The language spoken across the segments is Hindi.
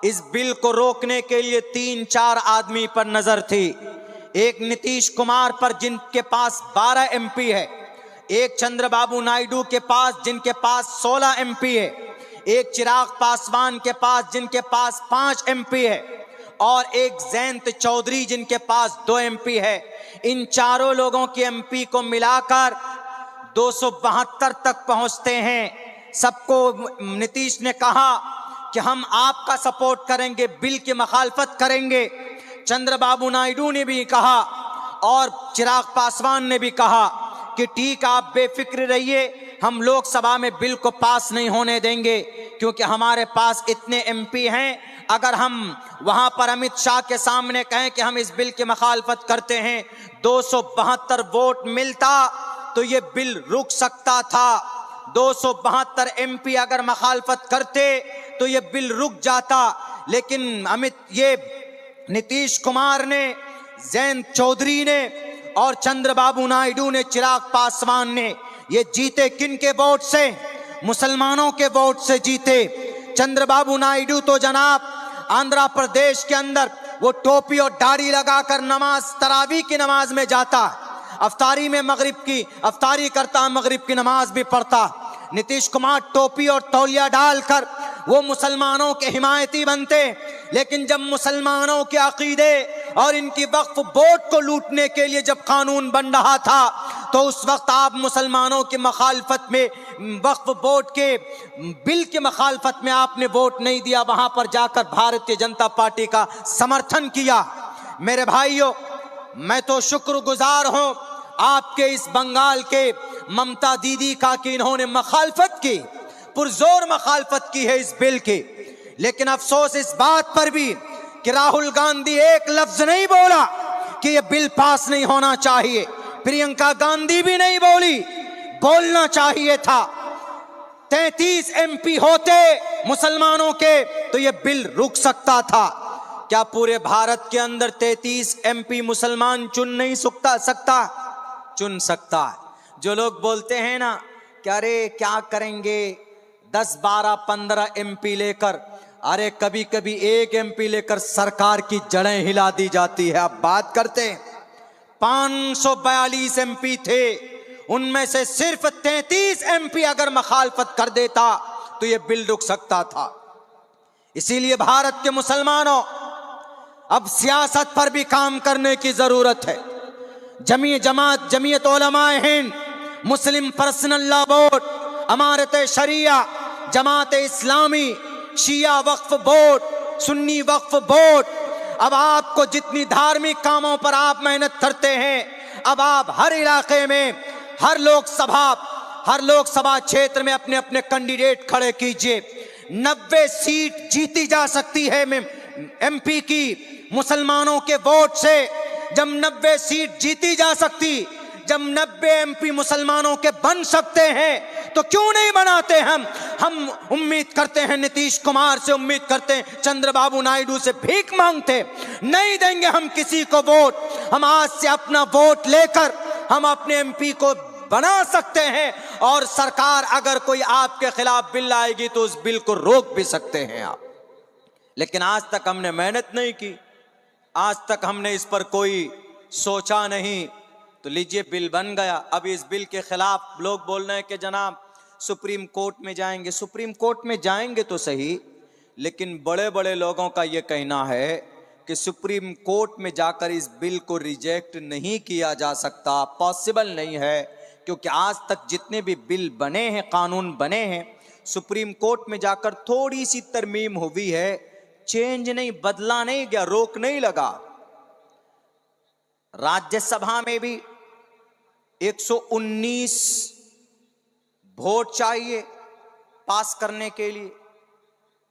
इस बिल को रोकने के लिए 3-4 आदमी पर नजर थी। एक नीतीश कुमार पर जिनके पास 12 एमपी है, एक चंद्रबाबू नायडू के पास जिनके पास 16 एमपी है, एक चिराग पासवान के पास जिनके पास 5 एमपी है और एक जयंत चौधरी जिनके पास 2 एमपी है। इन चारों लोगों के एमपी को मिलाकर 272 तक पहुंचते हैं। सबको नीतीश ने कहा कि हम आपका सपोर्ट करेंगे, बिल की मुखालफत करेंगे। चंद्रबाबू नायडू ने भी कहा और चिराग पासवान ने भी कहा कि ठीक, आप बेफिक्र रहिए, हम लोकसभा में बिल को पास नहीं होने देंगे क्योंकि हमारे पास इतने एमपी हैं। अगर हम वहां पर अमित शाह के सामने कहें कि हम इस बिल की मुखालफत करते हैं, 272 वोट मिलता तो ये बिल रुक सकता था। 272 एमपी अगर मुखालफत करते तो ये बिल रुक जाता, लेकिन ये नीतीश कुमार ने, जयंत चौधरी ने और चंद्रबाबू नायडू ने, चिराग पासवान ने ये जीते किन के वोट से? मुसलमानों के वोट से जीते। चंद्रबाबू नायडू तो जनाब आंध्र प्रदेश के अंदर वो टोपी और दाढ़ी लगाकर नमाज, तरावी की नमाज में जाता, अफ्तारी में मगरिब की अफ्तारी करता, मगरिब की नमाज भी पढ़ता। नीतीश कुमार टोपी और तौलिया डालकर वो मुसलमानों के हिमायती बनते, लेकिन जब मुसलमानों के अकीदे और इनकी वक्फ बोर्ड को लूटने के लिए जब कानून बन रहा था तो उस वक्त आप मुसलमानों की मुखालफत में, वक्फ बोर्ड के बिल की मुखालफत में आपने वोट नहीं दिया, वहां पर जाकर भारतीय जनता पार्टी का समर्थन किया। मेरे भाइयों, मैं तो शुक्रगुजार हूं आपके इस बंगाल के ममता दीदी का कि इन्होंने मुखालफत की, पुरजोर मुखालफत की है इस बिल की। लेकिन अफसोस इस बात पर भी कि राहुल गांधी एक लफ्ज नहीं बोला कि यह बिल पास नहीं होना चाहिए। प्रियंका गांधी भी नहीं बोली, बोलना चाहिए था। 33 एमपी होते मुसलमानों के तो यह बिल रुक सकता था। क्या पूरे भारत के अंदर 33 एमपी मुसलमान चुन नहीं सकता? चुन सकता है। जो लोग बोलते हैं ना कि अरे क्या करेंगे 10, 12, 15 एमपी लेकर, अरे कभी कभी एक एमपी लेकर सरकार की जड़ें हिला दी जाती है। आप बात करते हैं 542 एमपी थे, उनमें से सिर्फ 33 एमपी अगर मुखालफत कर देता तो यह बिल रुक सकता था। इसीलिए भारत के मुसलमानों, अब सियासत पर भी काम करने की जरूरत है। जमीयत उलमाए हिंद, मुस्लिम पर्सनल लॉ बोर्ड, अमारत शरिया, जमात इस्लामी, शिया वक्फ बोर्ड, सुन्नी वक्फ बोर्ड, अब आपको जितनी धार्मिक कामों पर आप मेहनत करते हैं, अब आप हर इलाके में, हर लोकसभा क्षेत्र में अपने अपने कैंडिडेट खड़े कीजिए। 90 सीट जीती जा सकती है एमपी की मुसलमानों के वोट से। जब 90 सीट जीती जा सकती, जब 90 एमपी मुसलमानों के बन सकते हैं तो क्यों नहीं बनाते? हम उम्मीद करते हैं नीतीश कुमार से, उम्मीद करते हैं चंद्रबाबू नायडू से, भीख मांगते नहीं देंगे हम किसी को वोट। हम आज से अपना वोट लेकर हम अपने एमपी को बना सकते हैं और सरकार अगर कोई आपके खिलाफ बिल आएगी तो उस बिल को रोक भी सकते हैं आप। लेकिन आज तक हमने मेहनत नहीं की, आज तक हमने इस पर कोई सोचा नहीं, तो लीजिए बिल बन गया। अब इस बिल के खिलाफ लोग बोल रहे हैं कि जनाब सुप्रीम कोर्ट में जाएंगे। सुप्रीम कोर्ट में जाएंगे तो सही, लेकिन बड़े बड़े लोगों का यह कहना है कि सुप्रीम कोर्ट में जाकर इस बिल को रिजेक्ट नहीं किया जा सकता, पॉसिबल नहीं है, क्योंकि आज तक जितने भी बिल बने हैं, कानून बने हैं, सुप्रीम कोर्ट में जाकर थोड़ी सी तरमीम हुई है, चेंज नहीं, बदला नहीं गया, रोक नहीं लगा। राज्यसभा में भी 119 वोट चाहिए पास करने के लिए,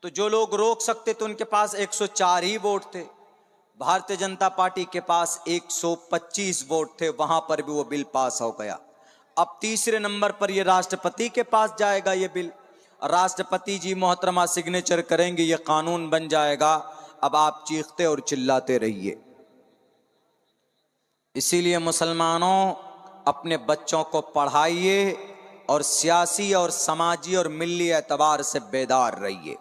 तो जो लोग रोक सकते थे उनके पास 104 ही वोट थे। भारतीय जनता पार्टी के पास 125 वोट थे, वहां पर भी वो बिल पास हो गया। अब तीसरे नंबर पर ये राष्ट्रपति के पास जाएगा ये बिल, राष्ट्रपति जी मोहतरमा सिग्नेचर करेंगे, ये कानून बन जाएगा। अब आप चीखते और चिल्लाते रहिए। इसीलिए मुसलमानों, अपने बच्चों को पढ़ाइए और सियासी और समाजी और मिली एतबार से बेदार रहिए।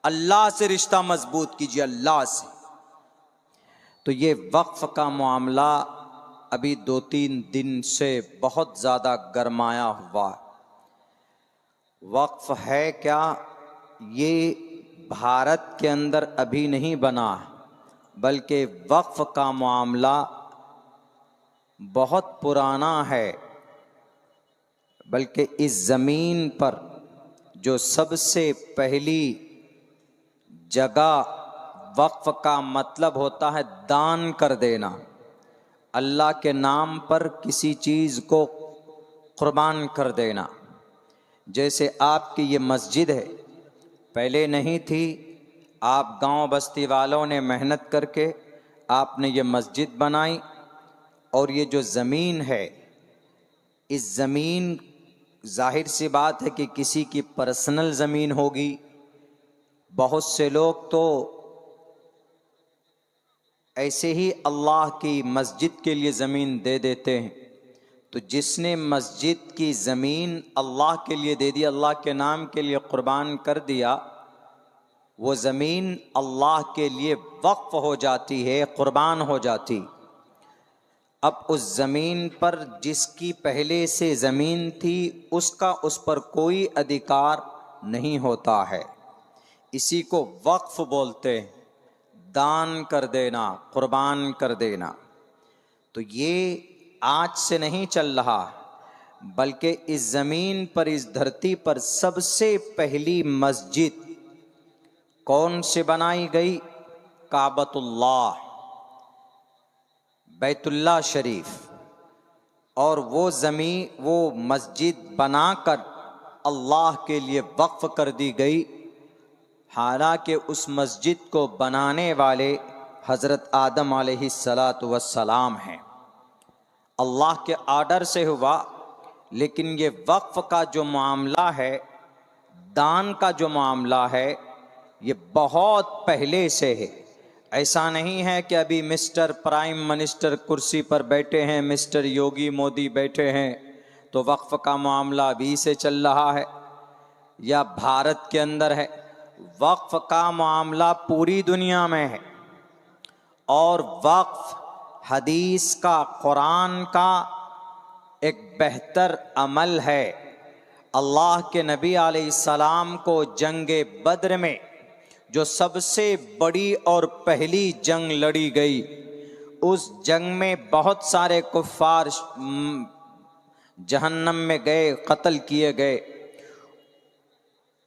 अल्लाह से रिश्ता मजबूत कीजिए, अल्लाह से। तो ये वक्फ का मामला अभी 2-3 दिन से बहुत ज़्यादा गरमाया हुआ। वक्फ है क्या, ये भारत के अंदर अभी नहीं बना, बल्कि वक्फ का मामला बहुत पुराना है। बल्कि इस ज़मीन पर जो सबसे पहली जगह वक्फ का मतलब होता है दान कर देना, अल्लाह के नाम पर किसी चीज़ को कुर्बान कर देना। जैसे आपकी ये मस्जिद है, पहले नहीं थी, आप गांव बस्ती वालों ने मेहनत करके आपने ये मस्जिद बनाई, और ये जो ज़मीन है, इस ज़मीन जाहिर सी बात है कि किसी की पर्सनल ज़मीन होगी। बहुत से लोग तो ऐसे ही अल्लाह की मस्जिद के लिए ज़मीन दे देते हैं। तो जिसने मस्जिद की ज़मीन अल्लाह के लिए दे दी, अल्लाह के नाम के लिए कुर्बान कर दिया, वो ज़मीन अल्लाह के लिए वक्फ हो जाती है, कुर्बान हो जाती। अब उस ज़मीन पर जिसकी पहले से ज़मीन थी, उसका उस पर कोई अधिकार नहीं होता है। इसी को वक्फ बोलते हैं, दान कर देना, कुर्बान कर देना। तो ये आज से नहीं चल रहा, बल्कि इस ज़मीन पर, इस धरती पर सबसे पहली मस्जिद कौन से बनाई गई? काबतुल्लाह, बैतुल्लाह शरीफ। और वो ज़मीन, वो मस्जिद बनाकर अल्लाह के लिए वक्फ कर दी गई। हालांकि उस मस्जिद को बनाने वाले हज़रत आदम अलैहिस्सलातु वस्सलाम हैं, अल्लाह के आर्डर से हुआ। लेकिन ये वक्फ का जो मामला है, दान का जो मामला है, ये बहुत पहले से है। ऐसा नहीं है कि अभी मिस्टर प्राइम मिनिस्टर कुर्सी पर बैठे हैं, मिस्टर योगी मोदी बैठे हैं, तो वक्फ का मामला अभी से चल रहा है या भारत के अंदर है। वक्फ का मामला पूरी दुनिया में है। और वक्फ हदीस का, कुरान का एक बेहतर अमल है। अल्लाह के नबी अलैहिस्सलाम को जंगे बद्र में, जो सबसे बड़ी और पहली जंग लड़ी गई, उस जंग में बहुत सारे कुफ्फार जहन्नम में गए, कत्ल किए गए।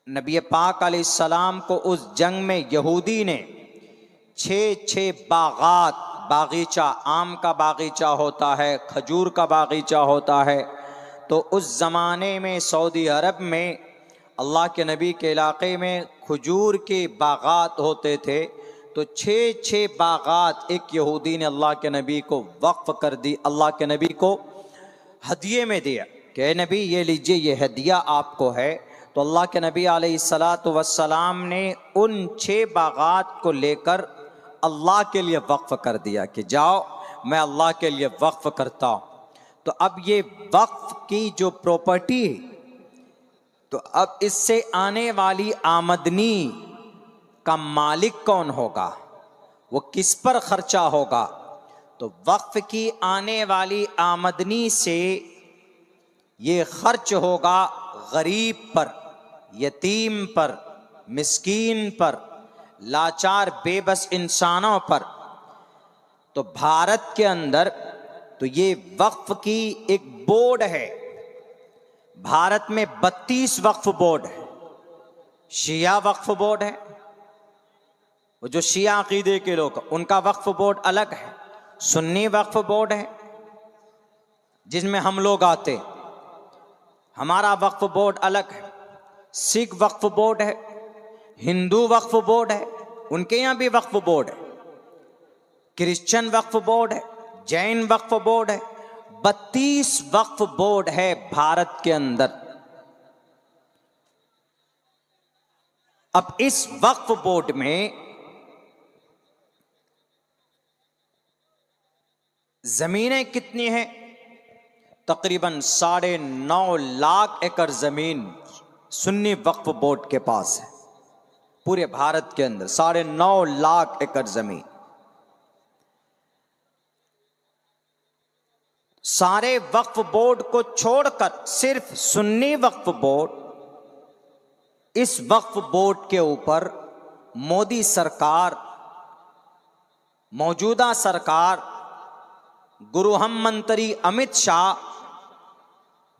नबी पाक अलैहिस्सलाम को उस जंग में यहूदी ने 6 बागात, बागीचा, आम का बागीचा होता है, खजूर का बागीचा होता है। तो उस ज़माने में सऊदी अरब में अल्लाह के नबी के इलाक़े में खजूर के बागात होते थे। तो 6 बागात एक यहूदी ने अल्लाह के नबी को वक्फ कर दी, अल्लाह के नबी को हदिये में दिया कि नबी ये लीजिए, ये हदिया आपको है। तो अल्लाह के नबी अलैहिस्सलातु वस्सलाम ने उन 6 बागात को लेकर अल्लाह के लिए वक्फ कर दिया कि जाओ, मैं अल्लाह के लिए वक्फ करता हूँ। तो अब ये वक्फ की जो प्रॉपर्टी है, तो अब इससे आने वाली आमदनी का मालिक कौन होगा, वो किस पर खर्चा होगा? तो वक्फ की आने वाली आमदनी से ये खर्च होगा गरीब पर, यतीम पर, मिस्कीन पर, लाचार बेबस इंसानों पर। तो भारत के अंदर तो ये वक्फ की एक बोर्ड है। भारत में 32 वक्फ बोर्ड है। शिया वक्फ बोर्ड है, वो जो शिया अकीदे के लोग, उनका वक्फ बोर्ड अलग है। सुन्नी वक्फ बोर्ड है जिसमें हम लोग आते, हमारा वक्फ बोर्ड अलग है। सिख वक्फ बोर्ड है, हिंदू वक्फ बोर्ड है, उनके यहाँ भी वक्फ बोर्ड है। क्रिश्चियन वक्फ बोर्ड है, जैन वक्फ बोर्ड है। 32 वक्फ बोर्ड है भारत के अंदर। अब इस वक्फ बोर्ड में जमीनें कितनी हैं? तकरीबन 9.5 लाख एकड़ जमीन सुन्नी वक्फ बोर्ड के पास है। पूरे भारत के अंदर 9.5 लाख एकड़ जमीन। सारे वक्फ बोर्ड को छोड़कर सिर्फ सुन्नी वक्फ बोर्ड, इस वक्फ बोर्ड के ऊपर मोदी सरकार, मौजूदा सरकार, गृह मंत्री अमित शाह,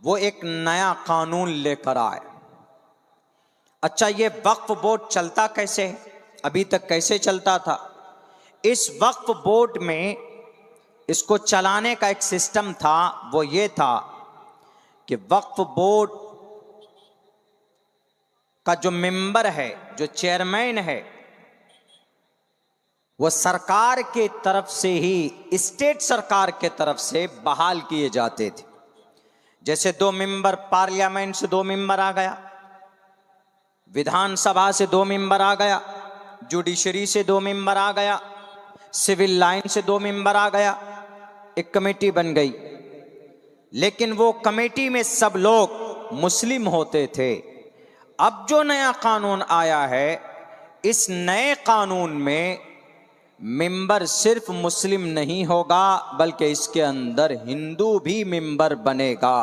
वो एक नया कानून लेकर आए। अच्छा, ये वक्फ बोर्ड चलता कैसे है? अभी तक कैसे चलता था? इस वक्फ बोर्ड में इसको चलाने का एक सिस्टम था, वो ये था कि वक्फ बोर्ड का जो मेंबर है, जो चेयरमैन है, वो सरकार के तरफ से ही, स्टेट सरकार के तरफ से बहाल किए जाते थे। जैसे 2 मेंबर, पार्लियामेंट से 2 मेंबर आ गया, विधानसभा से 2 मेंबर आ गया, जुडिशरी से 2 मेंबर आ गया, सिविल लाइन से 2 मेंबर आ गया, एक कमेटी बन गई। लेकिन वो कमेटी में सब लोग मुस्लिम होते थे। अब जो नया कानून आया है, इस नए कानून में मेंबर सिर्फ मुस्लिम नहीं होगा, बल्कि इसके अंदर हिंदू भी मेंबर बनेगा।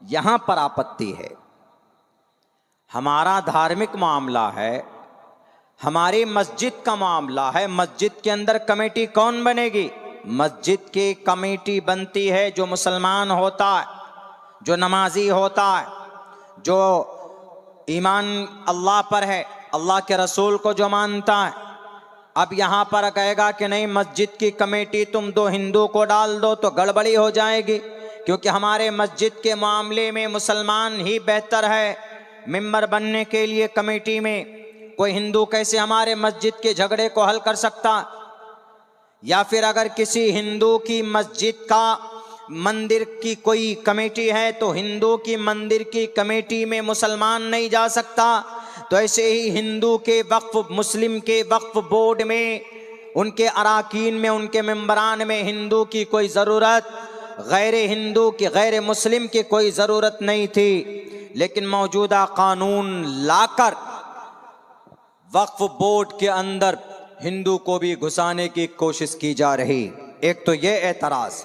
यहां पर आपत्ति है। हमारा धार्मिक मामला है, हमारी मस्जिद का मामला है। मस्जिद के अंदर कमेटी कौन बनेगी? मस्जिद की कमेटी बनती है जो मुसलमान होता है, जो नमाजी होता है, जो ईमान अल्लाह पर है, अल्लाह के रसूल को जो मानता है। अब यहां पर कहेगा कि नहीं, मस्जिद की कमेटी तुम 2 हिंदू को डाल दो, तो गड़बड़ी हो जाएगी, क्योंकि हमारे मस्जिद के मामले में मुसलमान ही बेहतर है मेंबर बनने के लिए कमेटी में। कोई हिंदू कैसे हमारे मस्जिद के झगड़े को हल कर सकता? या फिर अगर किसी हिंदू की मस्जिद का, मंदिर की कोई कमेटी है, तो हिंदू की मंदिर की कमेटी में मुसलमान नहीं जा सकता। तो ऐसे ही हिंदू के वक्फ, मुस्लिम के वक्फ बोर्ड में, उनके अराकीन में, उनके मेंबरान में हिंदू की कोई ज़रूरत, गैर हिंदू की, गैर मुस्लिम की कोई ज़रूरत नहीं थी। लेकिन मौजूदा कानून लाकर वक्फ बोर्ड के अंदर हिंदू को भी घुसाने की कोशिश की जा रही। एक तो ये एतराज़।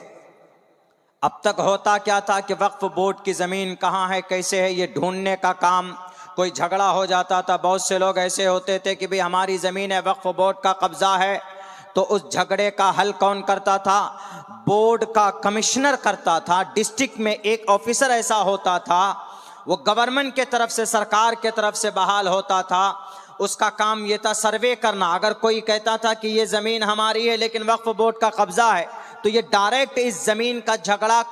अब तक होता क्या था कि वक्फ बोर्ड की ज़मीन कहाँ है, कैसे है, ये ढूंढने का काम, कोई झगड़ा हो जाता था, बहुत से लोग ऐसे होते थे कि भाई हमारी ज़मीन है, वक्फ बोर्ड का कब्जा है, तो उस झगड़े का हल कौन करता था? बोर्ड का कमिश्नर करता था। डिस्ट्रिक्ट में एक ऑफिसर ऐसा होता था, वो गवर्नमेंट के तरफ से, सरकार के तरफ से बहाल होता था। उसका काम ये था सर्वे करना। अगर कोई कहता था कि ये ज़मीन हमारी है लेकिन वक्फ बोर्ड का कब्जा है, तो ये डायरेक्ट इस ज़मीन का झगड़ा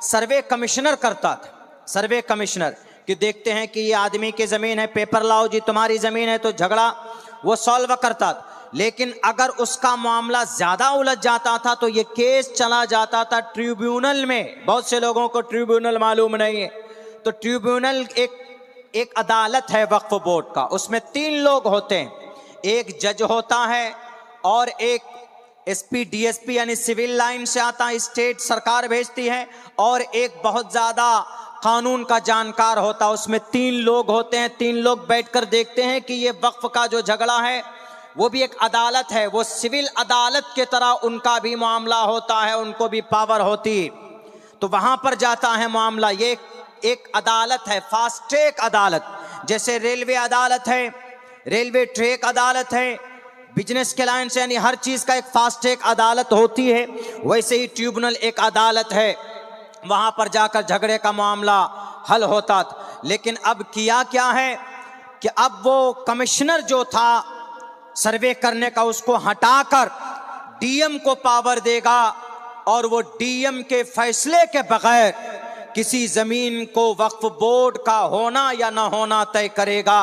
सर्वे कमिश्नर करता था। सर्वे कमिश्नर कि देखते हैं कि ये आदमी की ज़मीन है, पेपर लाओ जी, तुम्हारी ज़मीन है, तो झगड़ा वो सॉल्व करता था। लेकिन अगर उसका मामला ज़्यादा उलझ जाता था तो ये केस चला जाता था ट्रिब्यूनल में। बहुत से लोगों को ट्रिब्यूनल मालूम नहीं है। तो ट्रिब्यूनल एक अदालत है वक्फ बोर्ड का, उसमें 3 लोग होते हैं। एक जज होता है और एक एसपी डीएसपी यानी सिविल लाइन से आता है, स्टेट सरकार भेजती है, और एक बहुत ज़्यादा कानून का जानकार होता है। उसमें 3 लोग होते हैं। 3 लोग बैठकर देखते हैं कि ये वक्फ का जो झगड़ा है वो भी एक अदालत है, वो सिविल अदालत के तरह उनका भी मामला होता है, उनको भी पावर होती। तो वहां पर जाता है मामला। ये एक अदालत है, फास्ट ट्रैक अदालत। जैसे रेलवे अदालत है, रेलवे ट्रैक अदालत है, बिजनेस के लाइन से, यानी हर चीज का एक फास्ट ट्रैक अदालत होती है, वैसे ही ट्रिब्यूनल एक अदालत है। वहां पर जाकर झगड़े का मामला हल होता था। लेकिन अब किया क्या है कि अब वो कमिश्नर जो था सर्वे करने का, उसको हटाकर डीएम को पावर देगा, और वो डीएम के फैसले के बगैर किसी जमीन को वक्फ बोर्ड का होना या ना होना तय करेगा।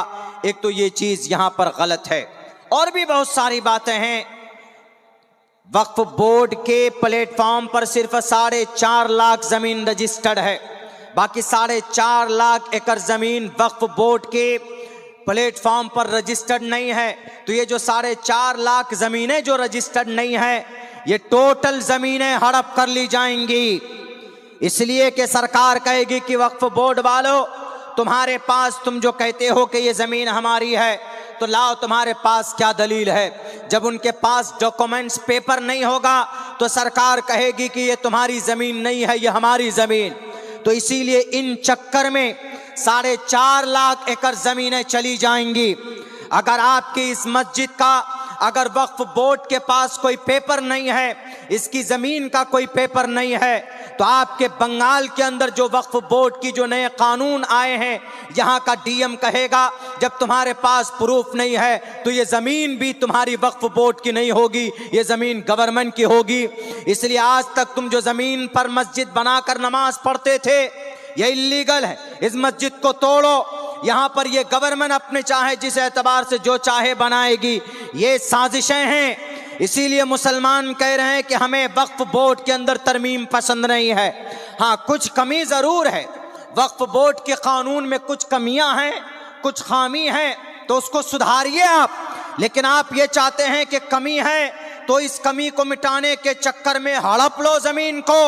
एक तो ये चीज यहां पर गलत है। और भी बहुत सारी बातें हैं। वक्फ बोर्ड के प्लेटफॉर्म पर सिर्फ 4.5 लाख जमीन रजिस्टर्ड है, बाकी 4.5 लाख एकड़ जमीन वक्फ बोर्ड के प्लेटफॉर्म पर रजिस्टर्ड नहीं है। तो ये जो 4.5 लाख जमीनें जो रजिस्टर्ड नहीं है, ये टोटल जमीनें हड़प कर ली जाएंगी। इसलिए कि सरकार कहेगी कि वक्फ बोर्ड वालों, तुम्हारे पास, तुम जो कहते हो कि ये जमीन हमारी है, तो लाओ तुम्हारे पास क्या दलील है। जब उनके पास डॉक्यूमेंट्स पेपर नहीं होगा तो सरकार कहेगी कि ये तुम्हारी जमीन नहीं है, ये हमारी जमीन। तो इसीलिए इन चक्कर में 4.5 लाख एकड़ जमीनें चली जाएंगी। अगर आपकी इस मस्जिद का अगर वक्फ बोर्ड के पास कोई पेपर नहीं है, इसकी जमीन का कोई पेपर नहीं है, तो आपके बंगाल के अंदर जो वक्फ बोर्ड की जो नए कानून आए हैं, यहाँ का डीएम कहेगा जब तुम्हारे पास प्रूफ नहीं है तो ये जमीन भी तुम्हारी वक्फ बोर्ड की नहीं होगी, ये जमीन गवर्नमेंट की होगी। इसलिए आज तक तुम जो जमीन पर मस्जिद बनाकर नमाज पढ़ते थे ये इल्लीगल है, इस मस्जिद को तोड़ो। यहाँ पर ये गवर्नमेंट अपने चाहे जिस एतबार से जो चाहे बनाएगी, ये साजिशें हैं। इसीलिए मुसलमान कह रहे हैं कि हमें वक्फ बोर्ड के अंदर तरमीम पसंद नहीं है। हाँ, कुछ कमी जरूर है, वक्फ बोर्ड के कानून में कुछ कमियां हैं, कुछ खामी हैं, तो उसको सुधारिए आप। लेकिन आप ये चाहते हैं कि कमी है तो इस कमी को मिटाने के चक्कर में हड़प लो जमीन को,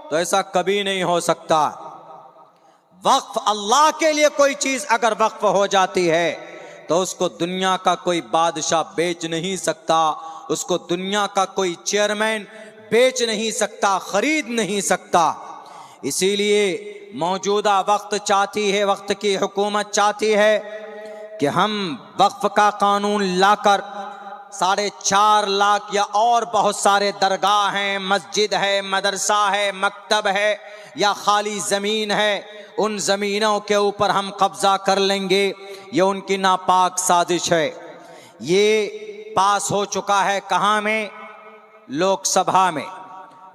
तो ऐसा कभी नहीं हो सकता। वक्फ अल्लाह के लिए कोई चीज अगर वक्फ हो जाती है तो उसको दुनिया का कोई बादशाह बेच नहीं सकता, उसको दुनिया का कोई चेयरमैन बेच नहीं सकता, खरीद नहीं सकता। इसीलिए मौजूदा वक्त चाहती है, वक्त की हुकूमत चाहती है कि हम वक्फ का कानून लाकर 4.5 लाख या और बहुत सारे दरगाह हैं, मस्जिद है, मदरसा है, मकतब है या खाली ज़मीन है, उन ज़मीनों के ऊपर हम कब्ज़ा कर लेंगे। ये उनकी नापाक साजिश है। ये पास हो चुका है कहाँ में? लोकसभा में।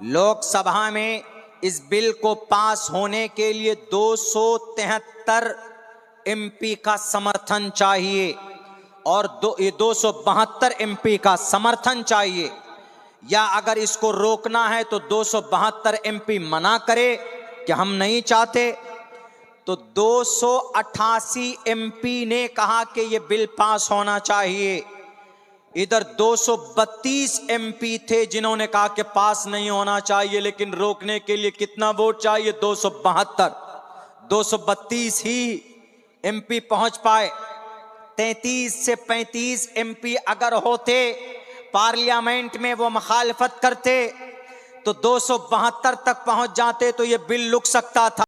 लोकसभा में इस बिल को पास होने के लिए 273 एमपी का समर्थन चाहिए और 272 एमपी का समर्थन चाहिए। या अगर इसको रोकना है तो 272 एमपी मना करे कि हम नहीं चाहते, तो 288 एमपी ने कहा कि ये बिल पास होना चाहिए। इधर 232 एमपी थे जिन्होंने कहा कि पास नहीं होना चाहिए, लेकिन रोकने के लिए कितना वोट चाहिए? 272। 232 ही एमपी पहुंच पाए। 33 से 35 एमपी अगर होते पार्लियामेंट में, वो मुखालफत करते, तो 272 तक पहुंच जाते, तो ये बिल रुक सकता था।